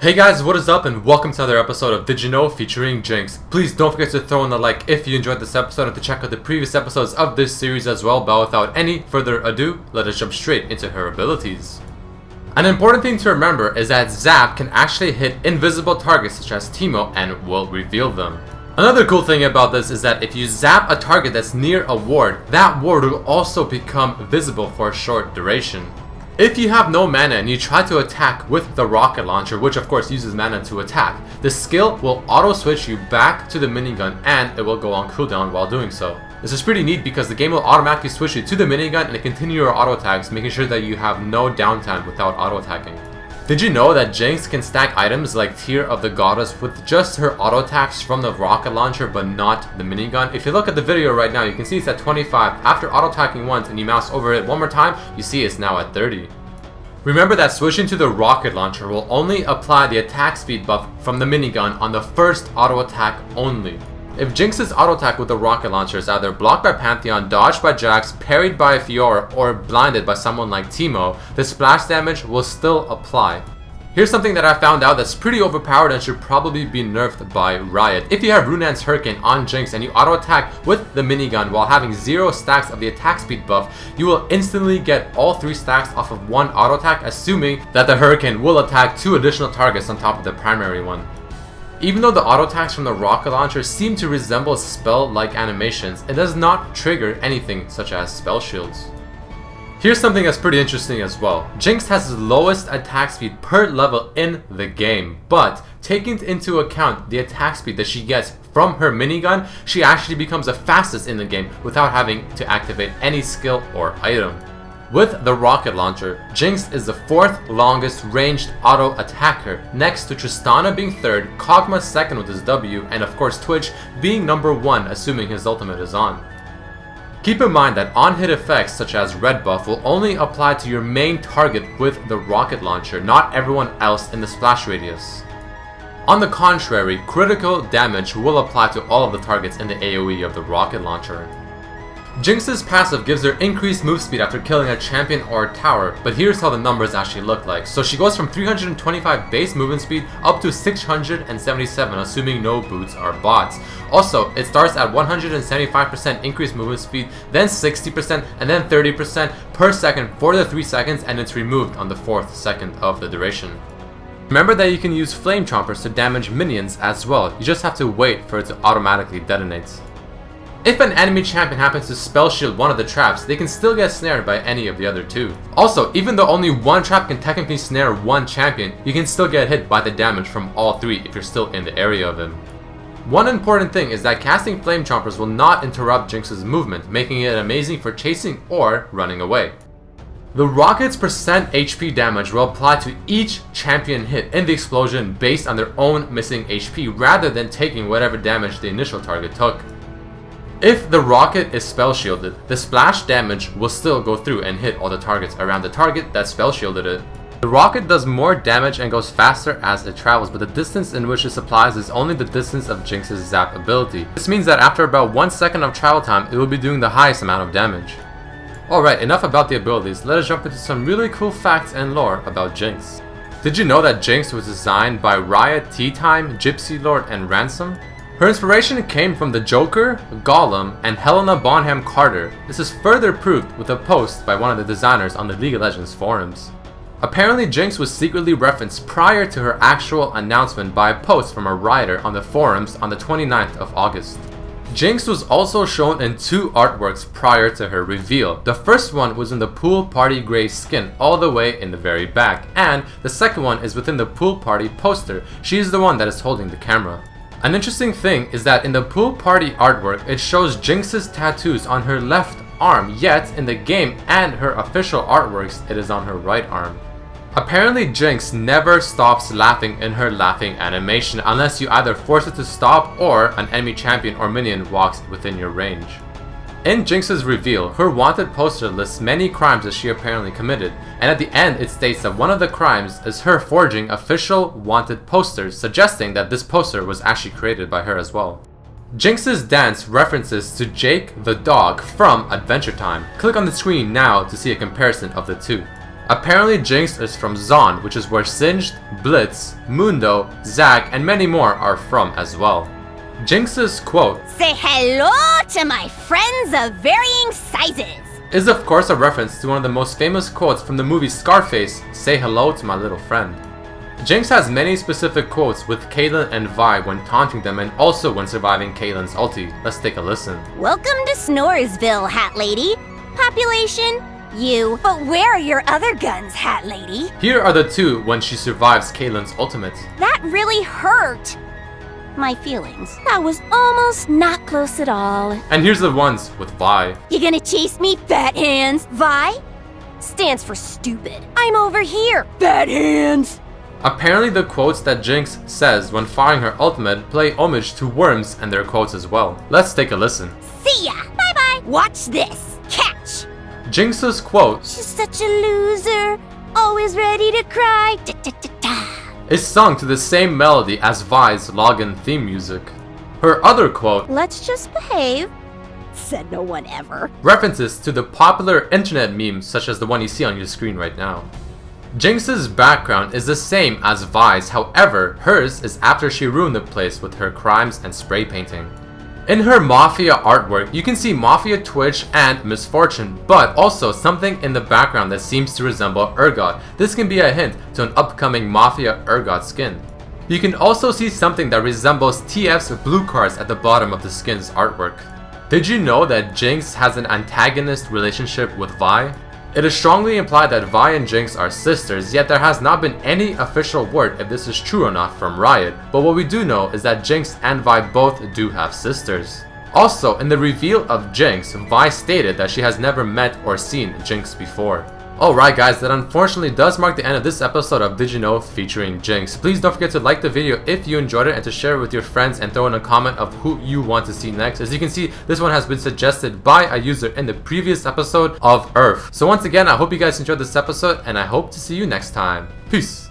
Hey guys, what is up and welcome to another episode of Did You Know featuring Jinx. Please don't forget to throw in a like if you enjoyed this episode and to check out the previous episodes of this series as well. But without any further ado, let us jump straight into her abilities. An important thing to remember is that Zap can actually hit invisible targets such as Teemo and will reveal them. Another cool thing about this is that if you zap a target that's near a ward, that ward will also become visible for a short duration. If you have no mana and you try to attack with the rocket launcher, which of course uses mana to attack, the skill will auto switch you back to the minigun and it will go on cooldown while doing so. This is pretty neat because the game will automatically switch you to the minigun and continue your auto attacks, making sure that you have no downtime without auto attacking. Did you know that Jinx can stack items like Tear of the Goddess with just her auto attacks from the rocket launcher but not the minigun? If you look at the video right now, you can see it's at 25. After auto attacking once and you mouse over it one more time, you see it's now at 30. Remember that switching to the rocket launcher will only apply the attack speed buff from the minigun on the first auto attack only. If Jinx's auto attack with the rocket launcher is either blocked by Pantheon, dodged by Jax, parried by Fiora, or blinded by someone like Teemo, the splash damage will still apply. Here's something that I found out that's pretty overpowered and should probably be nerfed by Riot. If you have Runaan's Hurricane on Jinx and you auto attack with the minigun while having 0 stacks of the attack speed buff, you will instantly get all 3 stacks off of one auto attack, assuming that the Hurricane will attack 2 additional targets on top of the primary one. Even though the auto attacks from the rocket launcher seem to resemble spell-like animations, it does not trigger anything such as spell shields. Here's something that's pretty interesting as well. Jinx has the lowest attack speed per level in the game, but taking into account the attack speed that she gets from her minigun, she actually becomes the fastest in the game without having to activate any skill or item. With the rocket launcher, Jinx is the 4th longest ranged auto attacker, next to Tristana being 3rd, Kog'Maw 2nd with his W, and of course Twitch being number 1 assuming his ultimate is on. Keep in mind that on-hit effects such as red buff will only apply to your main target with the rocket launcher, not everyone else in the splash radius. On the contrary, critical damage will apply to all of the targets in the AoE of the rocket launcher. Jinx's passive gives her increased move speed after killing a champion or a tower, but here's how the numbers actually look like. So she goes from 325 base movement speed up to 677, assuming no boots are bots. Also, it starts at 175% increased movement speed, then 60%, and then 30% per second for the 3 seconds, and it's removed on the 4th second of the duration. Remember that you can use Flame Chompers to damage minions as well, you just have to wait for it to automatically detonate. If an enemy champion happens to spell shield one of the traps, they can still get snared by any of the other 2. Also, even though only one trap can technically snare one champion, you can still get hit by the damage from all 3 if you're still in the area of him. One important thing is that casting Flame Chompers will not interrupt Jinx's movement, making it amazing for chasing or running away. The rocket's percent HP damage will apply to each champion hit in the explosion based on their own missing HP rather than taking whatever damage the initial target took. If the rocket is spell shielded, the splash damage will still go through and hit all the targets around the target that spell shielded it. The rocket does more damage and goes faster as it travels, but the distance in which it applies is only the distance of Jinx's zap ability. This means that after about 1 second of travel time, it will be doing the highest amount of damage. Alright, enough about the abilities, let us jump into some really cool facts and lore about Jinx. Did you know that Jinx was designed by Riot, Tea Time, Gypsy Lord, and Ransom? Her inspiration came from the Joker, Gollum, and Helena Bonham Carter. This is further proved with a post by one of the designers on the League of Legends forums. Apparently Jinx was secretly referenced prior to her actual announcement by a post from a writer on the forums on the 29th of August. Jinx was also shown in 2 artworks prior to her reveal. The first one was in the Pool Party Grey skin all the way in the very back, and the second one is within the Pool Party poster. She's the one that is holding the camera. An interesting thing is that in the Pool Party artwork, it shows Jinx's tattoos on her left arm, yet in the game and her official artworks, it is on her right arm. Apparently Jinx never stops laughing in her laughing animation unless you either force it to stop or an enemy champion or minion walks within your range. In Jinx's reveal, her wanted poster lists many crimes that she apparently committed, and at the end it states that one of the crimes is her forging official wanted posters, suggesting that this poster was actually created by her as well. Jinx's dance references to Jake the dog from Adventure Time. Click on the screen now to see a comparison of the 2. Apparently Jinx is from Zaun, which is where Singed, Blitz, Mundo, Zack, and many more are from as well. Jinx's quote, "Say hello to my friends of varying sizes," is of course a reference to one of the most famous quotes from the movie Scarface, "Say hello to my little friend." Jinx has many specific quotes with Caitlyn and Vi when taunting them and also when surviving Caitlyn's ulti. Let's take a listen. "Welcome to Snoresville, Hat Lady. Population, you. But where are your other guns, Hat Lady?" Here are the two when she survives Caitlyn's ultimate. "That really hurt my feelings. That was almost not close at all." And here's the ones with Vi. "You gonna chase me, fat hands?" Vi stands for stupid. "I'm over here, fat hands." Apparently the quotes that Jinx says when firing her ultimate play homage to Worms and their quotes as well. Let's take a listen. "See ya! Bye-bye! Watch this! Catch!" Jinx's quote, "She's such a loser, always ready to cry. Da-da-da-da." is sung to the same melody as Vi's login theme music. Her other quote, "Let's just behave," said no one ever. references to the popular internet memes such as the one you see on your screen right now. Jinx's background is the same as Vi's, however, hers is after she ruined the place with her crimes and spray painting. In her Mafia artwork, you can see Mafia Twitch and Miss Fortune, but also something in the background that seems to resemble Urgot. This can be a hint to an upcoming Mafia Urgot skin. You can also see something that resembles TF's blue cards at the bottom of the skin's artwork. Did you know that Jinx has an antagonist relationship with Vi? It is strongly implied that Vi and Jinx are sisters, yet there has not been any official word if this is true or not from Riot, but what we do know is that Jinx and Vi both do have sisters. Also, in the reveal of Jinx, Vi stated that she has never met or seen Jinx before. Alright guys, that unfortunately does mark the end of this episode of Did You Know featuring Jinx. Please don't forget to like the video if you enjoyed it and to share it with your friends and throw in a comment of who you want to see next. As you can see, this one has been suggested by a user in the previous episode of Earth. So once again, I hope you guys enjoyed this episode and I hope to see you next time. Peace!